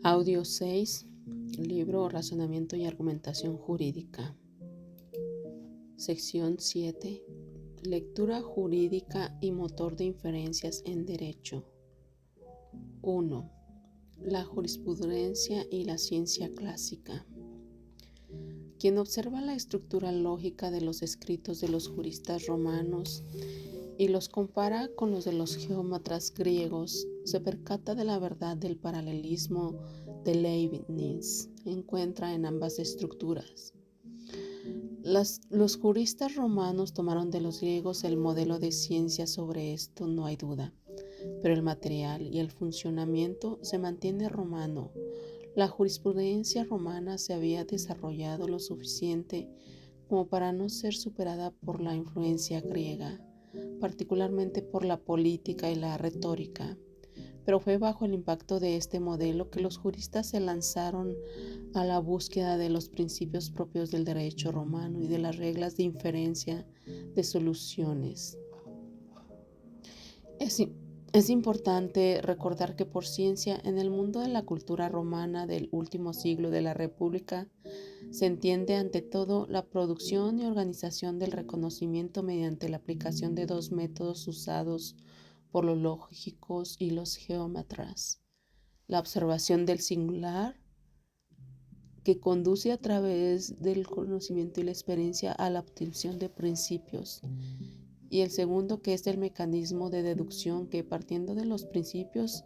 Audio 6, libro Razonamiento y Argumentación Jurídica. Sección 7, Lectura jurídica y motor de inferencias en derecho. 1. La jurisprudencia y la ciencia clásica. Quien observa la estructura lógica de los escritos de los juristas romanos y los compara con los de los geómetras griegos, se percata de la verdad del paralelismo de Leibniz encuentra en ambas estructuras. Los juristas romanos tomaron de los griegos el modelo de ciencia, sobre esto no hay duda, pero el material y el funcionamiento se mantiene romano. La jurisprudencia romana se había desarrollado lo suficiente como para no ser superada por la influencia griega, particularmente por la política y la retórica, pero fue bajo el impacto de este modelo que los juristas se lanzaron a la búsqueda de los principios propios del derecho romano y de las reglas de inferencia de soluciones. Es importante recordar que por ciencia, en el mundo de la cultura romana del último siglo de la República, se entiende ante todo la producción y organización del reconocimiento mediante la aplicación de dos métodos usados por los lógicos y los geómetras: la observación del singular, que conduce a través del conocimiento y la experiencia a la obtención de principios, y el segundo, que es el mecanismo de deducción, que partiendo de los principios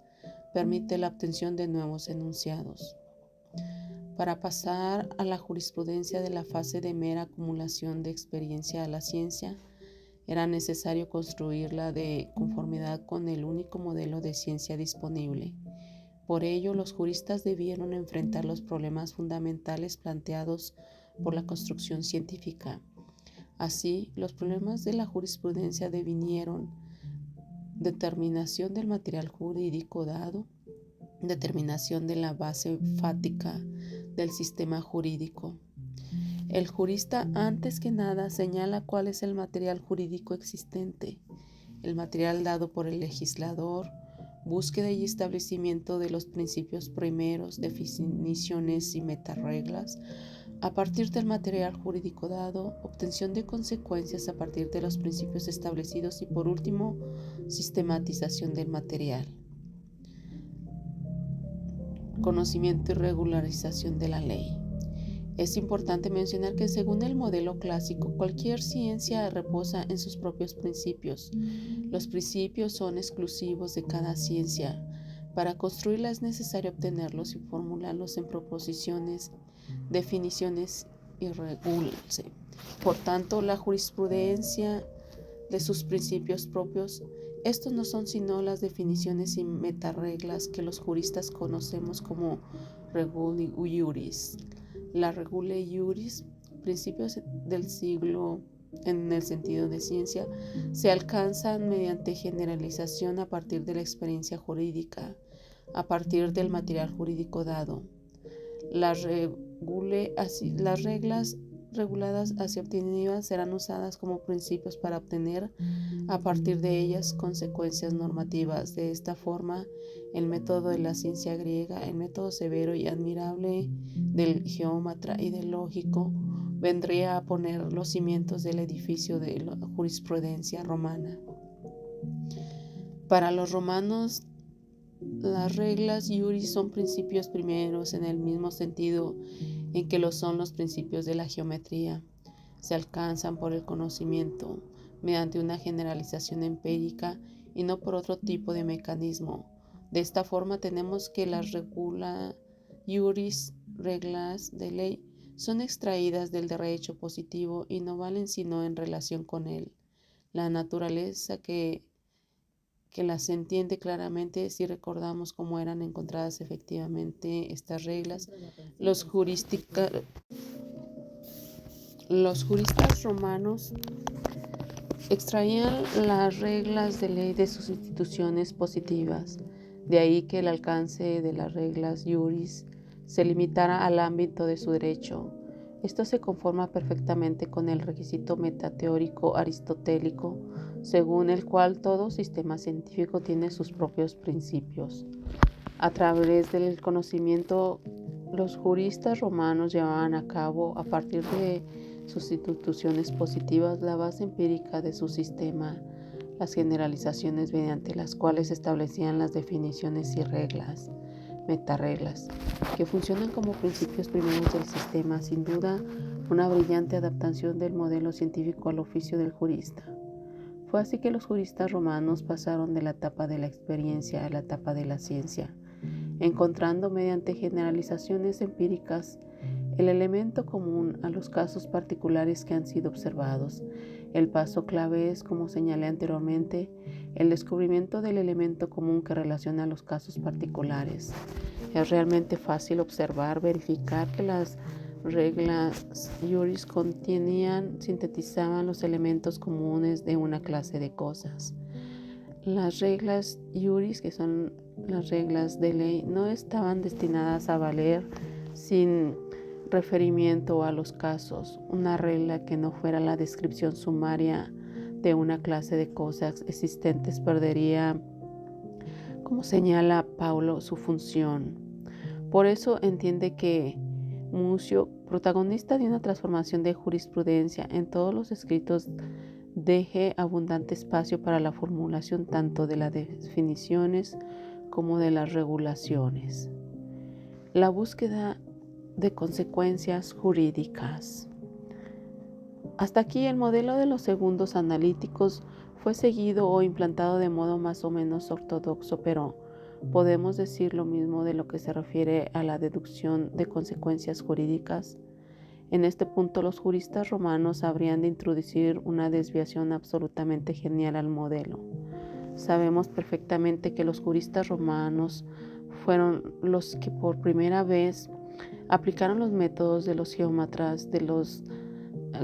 permite la obtención de nuevos enunciados. Para pasar a la jurisprudencia de la fase de mera acumulación de experiencia a la ciencia, era necesario construirla de conformidad con el único modelo de ciencia disponible. Por ello, los juristas debieron enfrentar los problemas fundamentales planteados por la construcción científica. Así, los problemas de la jurisprudencia devinieron determinación del material jurídico dado, determinación de la base fáctica del sistema jurídico. El jurista, antes que nada, señala cuál es el material jurídico existente, el material dado por el legislador, búsqueda y establecimiento de los principios primeros, definiciones y metareglas a partir del material jurídico dado, obtención de consecuencias a partir de los principios establecidos y, por último, sistematización del material. Conocimiento y regularización de la ley. Es importante mencionar que, según el modelo clásico, cualquier ciencia reposa en sus propios principios. Los principios son exclusivos de cada ciencia. Para construirla es necesario obtenerlos y formularlos en proposiciones, definiciones y regularse. Por tanto, la jurisprudencia de sus principios propios, estos no son sino las definiciones y metareglas que los juristas conocemos como regula iuris. La regula iuris, principios del siglo en el sentido de ciencia, se alcanzan mediante generalización a partir de la experiencia jurídica, a partir del material jurídico dado. Las reglas reguladas así obtenidas serán usadas como principios para obtener a partir de ellas consecuencias normativas. De esta forma, el método de la ciencia griega, el método severo y admirable del geómetra y del lógico, vendría a poner los cimientos del edificio de la jurisprudencia romana. Para los romanos, las reglas iuris son principios primeros en el mismo sentido en que lo son los principios de la geometría. Se alcanzan por el conocimiento, mediante una generalización empírica y no por otro tipo de mecanismo. De esta forma tenemos que las regula iuris, reglas de ley, son extraídas del derecho positivo y no valen sino en relación con él. La naturaleza que las entiende claramente si recordamos cómo eran encontradas efectivamente estas reglas. Los juristas romanos extraían las reglas de ley de sus instituciones positivas, de ahí que el alcance de las reglas iuris se limitara al ámbito de su derecho. Esto se conforma perfectamente con el requisito metateórico aristotélico, según el cual todo sistema científico tiene sus propios principios. A través del conocimiento, los juristas romanos llevaban a cabo, a partir de sus instituciones positivas, la base empírica de su sistema, las generalizaciones mediante las cuales establecían las definiciones y reglas, metareglas, que funcionan como principios primeros del sistema, sin duda una brillante adaptación del modelo científico al oficio del jurista. Fue así que los juristas romanos pasaron de la etapa de la experiencia a la etapa de la ciencia, encontrando mediante generalizaciones empíricas el elemento común a los casos particulares que han sido observados. El paso clave es, como señalé anteriormente, el descubrimiento del elemento común que relaciona los casos particulares. Es realmente fácil observar, verificar que las reglas juris sintetizaban los elementos comunes de una clase de cosas. Las reglas juris, que son las reglas de ley, no estaban destinadas a valer sin referimiento a los casos. Una regla que no fuera la descripción sumaria de una clase de cosas existentes perdería, como señala Paulo, su función. Por eso entiende que Mucio, protagonista de una transformación de jurisprudencia en todos los escritos, deje abundante espacio para la formulación tanto de las definiciones como de las regulaciones. La búsqueda de consecuencias jurídicas. Hasta aquí el modelo de los segundos analíticos fue seguido o implantado de modo más o menos ortodoxo, pero podemos decir lo mismo de lo que se refiere a la deducción de consecuencias jurídicas. En este punto los juristas romanos habrían de introducir una desviación absolutamente genial al modelo. Sabemos perfectamente que los juristas romanos fueron los que por primera vez aplicaron los métodos de los geómetras, de los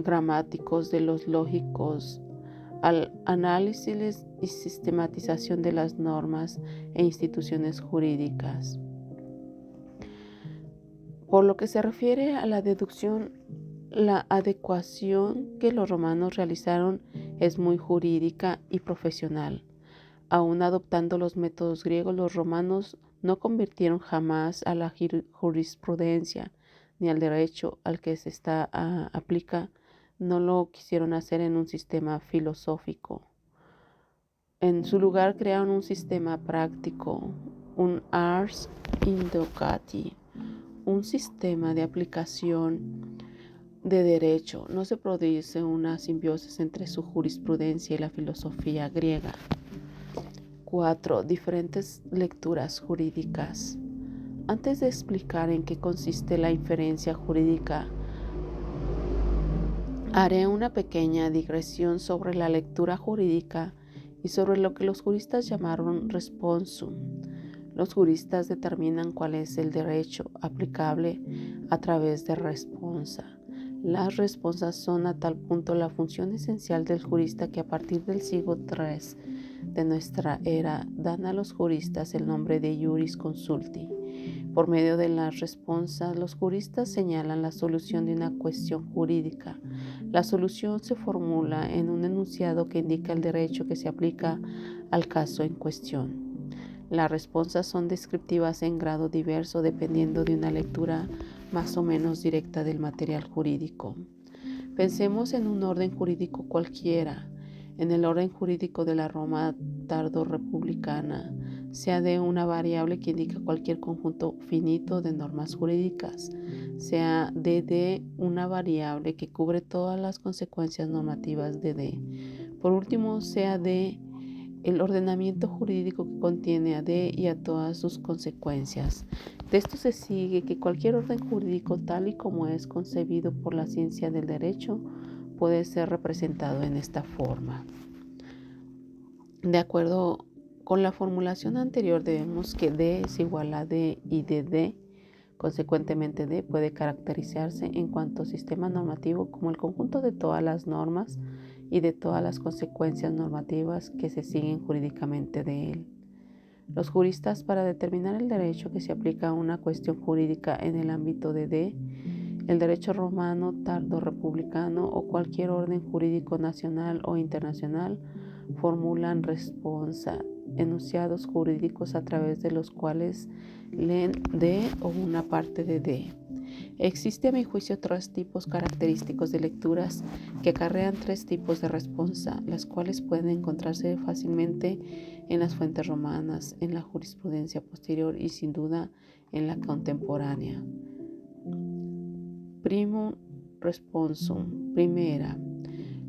gramáticos, de los lógicos, al análisis y sistematización de las normas e instituciones jurídicas. Por lo que se refiere a la deducción, la adecuación que los romanos realizaron es muy jurídica y profesional. Aún adoptando los métodos griegos, los romanos no convirtieron jamás a la jurisprudencia ni al derecho al que se aplica, no lo quisieron hacer en un sistema filosófico. En su lugar crearon un sistema práctico, un ars indocati, un sistema de aplicación de derecho. No se produce una simbiosis entre su jurisprudencia y la filosofía griega. 4. Diferentes lecturas jurídicas. Antes de explicar en qué consiste la inferencia jurídica, haré una pequeña digresión sobre la lectura jurídica y sobre lo que los juristas llamaron responsum. Los juristas determinan cuál es el derecho aplicable a través de responsa. Las responsas son a tal punto la función esencial del jurista que a partir del siglo III de nuestra era dan a los juristas el nombre de juris consulti. Por medio de las responsas, los juristas señalan la solución de una cuestión jurídica. La solución se formula en un enunciado que indica el derecho que se aplica al caso en cuestión. Las responsas son descriptivas en grado diverso dependiendo de una lectura más o menos directa del material jurídico. Pensemos en un orden jurídico cualquiera. En el orden jurídico de la Roma tardorrepublicana, sea de una variable que indica cualquier conjunto finito de normas jurídicas, sea de una variable que cubre todas las consecuencias normativas de D. Por último, sea de el ordenamiento jurídico que contiene a D y a todas sus consecuencias. De esto se sigue que cualquier orden jurídico tal y como es concebido por la ciencia del derecho puede ser representado en esta forma. De acuerdo con la formulación anterior, debemos que D es igual a D y de D. Consecuentemente, D puede caracterizarse en cuanto sistema normativo como el conjunto de todas las normas y de todas las consecuencias normativas que se siguen jurídicamente de él. Los juristas, para determinar el derecho que se aplica a una cuestión jurídica en el ámbito de D, el derecho romano tardorrepublicano o cualquier orden jurídico nacional o internacional, formulan responsa, enunciados jurídicos a través de los cuales leen de o una parte de. Existe a mi juicio tres tipos característicos de lecturas que acarrean tres tipos de responsa, las cuales pueden encontrarse fácilmente en las fuentes romanas, en la jurisprudencia posterior y sin duda en la contemporánea. Primum responsum. Primera.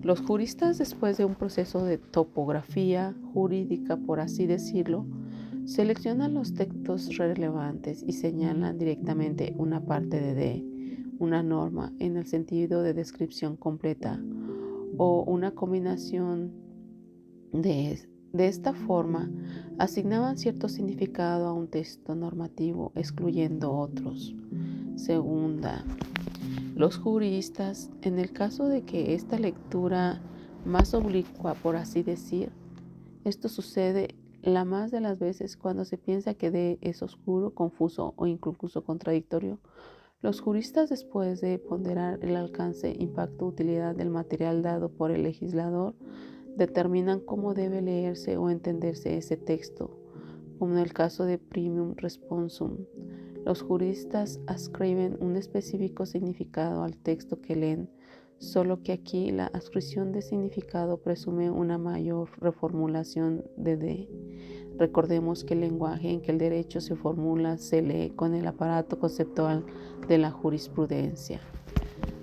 Los juristas, después de un proceso de topografía jurídica, por así decirlo, seleccionan los textos relevantes y señalan directamente una parte de una norma en el sentido de descripción completa o una combinación de esta forma, asignaban cierto significado a un texto normativo, excluyendo otros. Segunda, los juristas, en el caso de que esta lectura más oblicua, por así decir, esto sucede la más de las veces cuando se piensa que D es oscuro, confuso o incluso contradictorio. Los juristas, después de ponderar el alcance, impacto, utilidad del material dado por el legislador, determinan cómo debe leerse o entenderse ese texto, como en el caso de primum responsum. Los juristas ascriben un específico significado al texto que leen, solo que aquí la adscripción de significado presume una mayor reformulación de D. Recordemos que el lenguaje en que el derecho se formula se lee con el aparato conceptual de la jurisprudencia.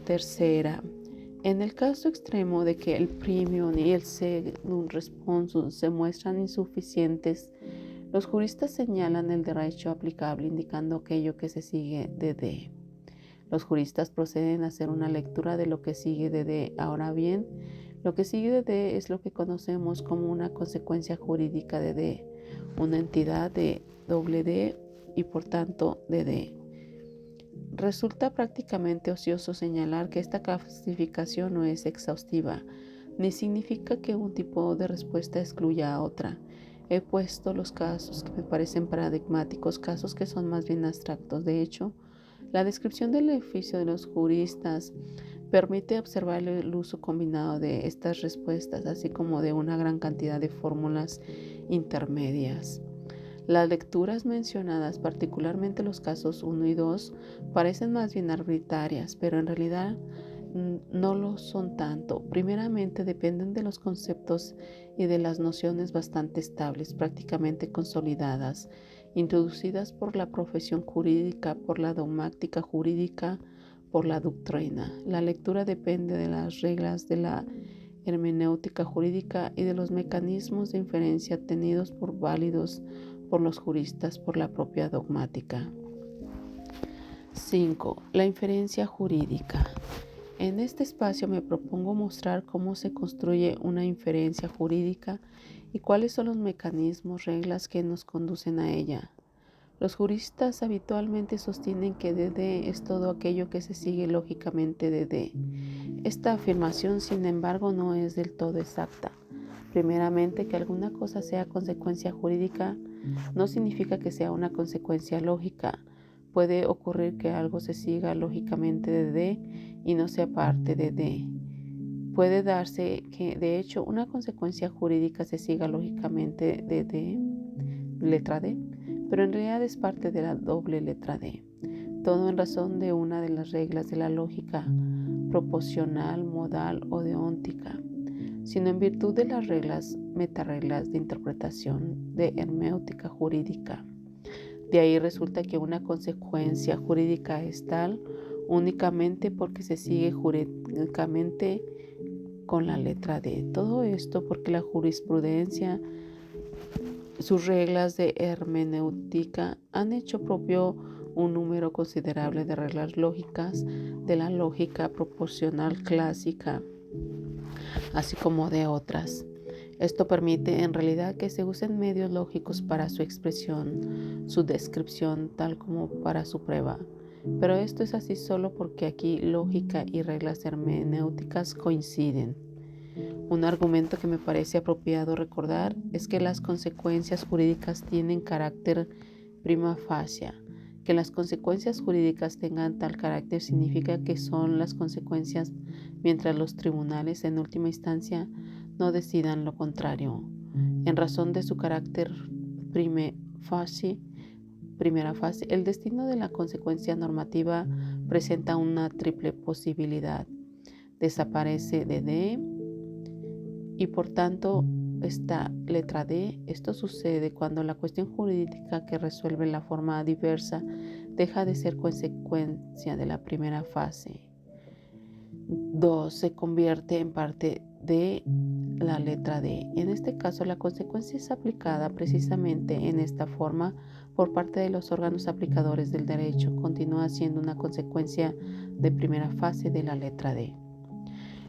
Tercera, en el caso extremo de que el primum y el secundum responsum se muestran insuficientes, los juristas señalan el derecho aplicable indicando aquello que se sigue de D. Los juristas proceden a hacer una lectura de lo que sigue de D. Ahora bien, lo que sigue de D es lo que conocemos como una consecuencia jurídica de D, una entidad de doble D y por tanto de D. Resulta prácticamente ocioso señalar que esta clasificación no es exhaustiva, ni significa que un tipo de respuesta excluya a otra. He puesto los casos que me parecen paradigmáticos, casos que son más bien abstractos. De hecho, la descripción del oficio de los juristas permite observar el uso combinado de estas respuestas, así como de una gran cantidad de fórmulas intermedias. Las lecturas mencionadas, particularmente los casos 1 y 2, parecen más bien arbitrarias, pero en realidad no lo son tanto. Primeramente, dependen de los conceptos y de las nociones bastante estables, prácticamente consolidadas, introducidas por la profesión jurídica, por la dogmática jurídica, por la doctrina. La lectura depende de las reglas de la hermenéutica jurídica y de los mecanismos de inferencia tenidos por válidos por los juristas por la propia dogmática. 5. La inferencia jurídica. En este espacio me propongo mostrar cómo se construye una inferencia jurídica y cuáles son los mecanismos, reglas que nos conducen a ella. Los juristas habitualmente sostienen que de D es todo aquello que se sigue lógicamente de D. Esta afirmación, sin embargo, no es del todo exacta. Primeramente, que alguna cosa sea consecuencia jurídica no significa que sea una consecuencia lógica. Puede ocurrir que algo se siga lógicamente de D y no sea parte de D. Puede darse que, de hecho, una consecuencia jurídica se siga lógicamente de D, letra D, pero en realidad es parte de la doble letra D. Todo en razón de una de las reglas de la lógica, proposicional, modal o deóntica, sino en virtud de las reglas, metareglas de interpretación de hermenéutica jurídica. De ahí resulta que una consecuencia jurídica es tal únicamente porque se sigue jurídicamente con la letra D. Todo esto porque la jurisprudencia, sus reglas de hermenéutica, han hecho propio un número considerable de reglas lógicas de la lógica proposicional clásica, así como de otras. Esto permite en realidad que se usen medios lógicos para su expresión, su descripción, tal como para su prueba. Pero esto es así solo porque aquí lógica y reglas hermenéuticas coinciden. Un argumento que me parece apropiado recordar es que las consecuencias jurídicas tienen carácter prima facie. Que las consecuencias jurídicas tengan tal carácter significa que son las consecuencias, mientras los tribunales en última instancia no decidan lo contrario. En razón de su carácter prime facie, primera fase, el destino de la consecuencia normativa presenta una triple posibilidad. Desaparece de D y por tanto esta letra D. Esto sucede cuando la cuestión jurídica que resuelve la forma diversa deja de ser consecuencia de la primera fase. 2. Se convierte en parte de la letra D. En este caso, la consecuencia es aplicada precisamente en esta forma por parte de los órganos aplicadores del derecho. Continúa siendo una consecuencia de primera fase de la letra D.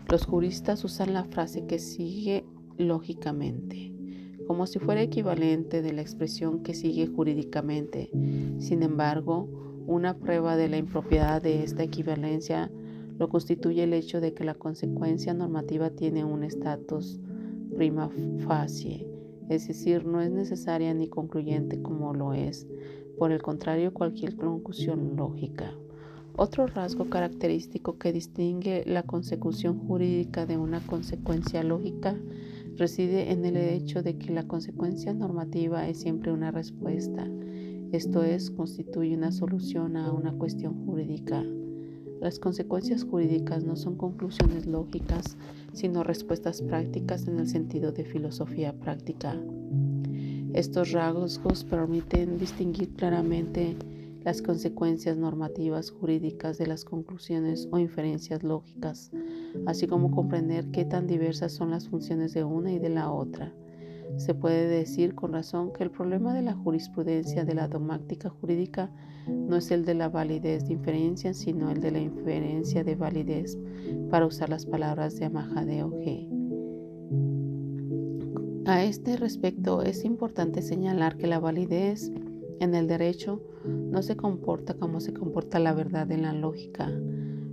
Los juristas usan la frase que sigue lógicamente, como si fuera equivalente de la expresión que sigue jurídicamente. Sin embargo, una prueba de la impropiedad de esta equivalencia lo constituye el hecho de que la consecuencia normativa tiene un estatus prima facie, es decir, no es necesaria ni concluyente como lo es, por el contrario, cualquier conclusión lógica. Otro rasgo característico que distingue la consecución jurídica de una consecuencia lógica reside en el hecho de que la consecuencia normativa es siempre una respuesta, esto es, constituye una solución a una cuestión jurídica. Las consecuencias jurídicas no son conclusiones lógicas, sino respuestas prácticas en el sentido de filosofía práctica. Estos rasgos permiten distinguir claramente las consecuencias normativas jurídicas de las conclusiones o inferencias lógicas, así como comprender qué tan diversas son las funciones de una y de la otra. Se puede decir con razón que el problema de la jurisprudencia de la dogmática jurídica no es el de la validez de inferencia, sino el de la inferencia de validez, para usar las palabras de Amadeo G. A este respecto, es importante señalar que la validez en el derecho no se comporta como se comporta la verdad en la lógica.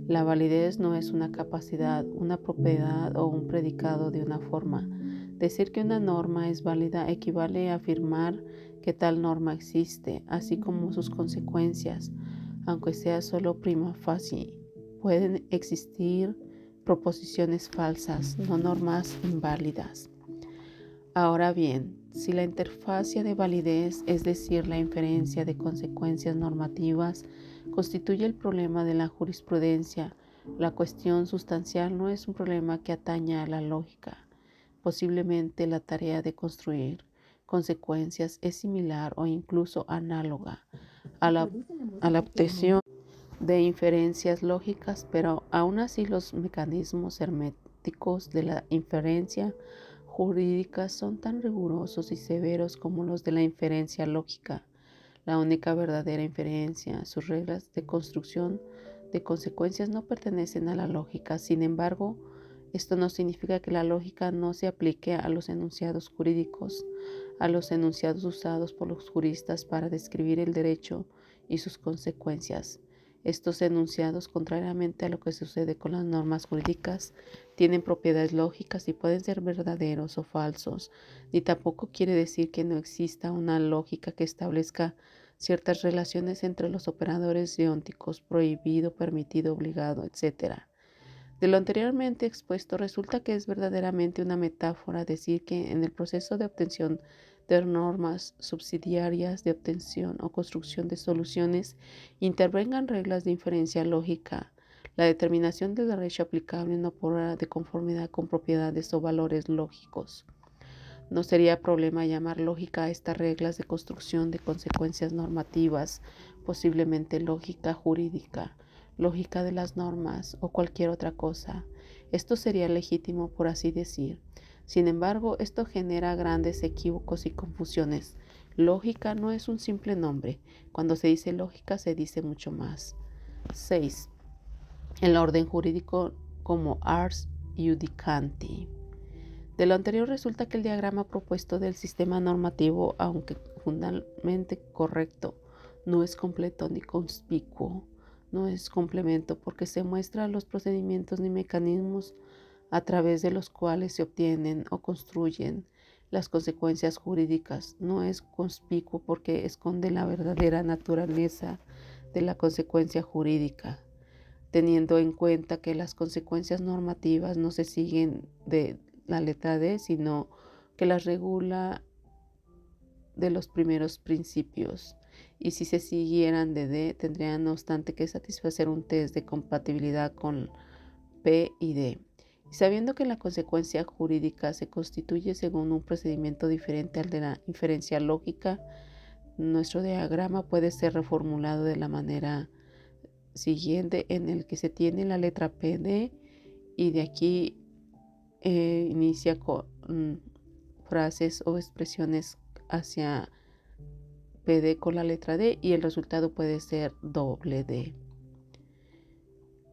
La validez no es una capacidad, una propiedad o un predicado de una forma. Decir que una norma es válida equivale a afirmar que tal norma existe, así como sus consecuencias, aunque sea solo prima facie. Pueden existir proposiciones falsas, no normas inválidas. Ahora bien, si la interfacia de validez, es decir, la inferencia de consecuencias normativas, constituye el problema de la jurisprudencia, la cuestión sustancial no es un problema que atañe a la lógica. Posiblemente la tarea de construir consecuencias es similar o incluso análoga a la obtención de inferencias lógicas, pero aún así los mecanismos herméticos de la inferencia jurídica son tan rigurosos y severos como los de la inferencia lógica. La única verdadera inferencia, sus reglas de construcción de consecuencias no pertenecen a la lógica. Sin embargo, esto no significa que la lógica no se aplique a los enunciados jurídicos, a los enunciados usados por los juristas para describir el derecho y sus consecuencias. Estos enunciados, contrariamente a lo que sucede con las normas jurídicas, tienen propiedades lógicas y pueden ser verdaderos o falsos, ni tampoco quiere decir que no exista una lógica que establezca ciertas relaciones entre los operadores deónticos, prohibido, permitido, obligado, etc. De lo anteriormente expuesto, resulta que es verdaderamente una metáfora decir que en el proceso de obtención de normas subsidiarias de obtención o construcción de soluciones intervengan reglas de inferencia lógica. La determinación del derecho aplicable no podrá de conformidad con propiedades o valores lógicos. No sería problema llamar lógica a estas reglas de construcción de consecuencias normativas, posiblemente lógica jurídica, lógica de las normas o cualquier otra cosa. Esto sería legítimo, por así decir. Sin embargo, esto genera grandes equívocos y confusiones. Lógica no es un simple nombre. Cuando se dice lógica, se dice mucho más. 6. El orden jurídico como ars iudicandi. De lo anterior resulta que el diagrama propuesto del sistema normativo, aunque fundamentalmente correcto, no es completo ni conspicuo, no es complemento porque se muestra los procedimientos ni mecanismos a través de los cuales se obtienen o construyen las consecuencias jurídicas. No es conspicuo porque esconde la verdadera naturaleza de la consecuencia jurídica, teniendo en cuenta que las consecuencias normativas no se siguen de la letra D, sino que las regula de los primeros principios. Y si se siguieran de D, tendrían no obstante que satisfacer un test de compatibilidad con P y D. Y sabiendo que la consecuencia jurídica se constituye según un procedimiento diferente al de la inferencia lógica, nuestro diagrama puede ser reformulado de la manera siguiente, en el que se tiene la letra PD y de aquí inicia con frases o expresiones hacia PD con la letra D y el resultado puede ser doble D.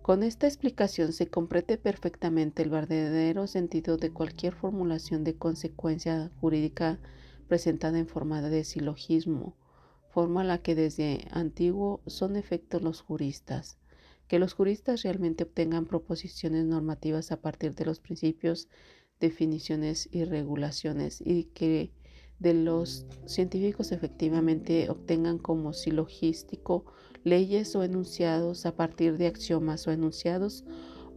Con esta explicación se comprende perfectamente el verdadero sentido de cualquier formulación de consecuencia jurídica presentada en forma de silogismo, forma a la que desde antiguo son efectos los juristas. Que los juristas realmente obtengan proposiciones normativas a partir de los principios, definiciones y regulaciones, y que de los científicos efectivamente obtengan como silogístico leyes o enunciados a partir de axiomas o enunciados,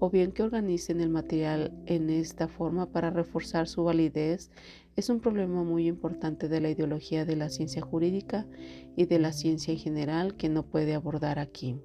o bien que organicen el material en esta forma para reforzar su validez, es un problema muy importante de la ideología de la ciencia jurídica y de la ciencia en general que no puede abordar aquí.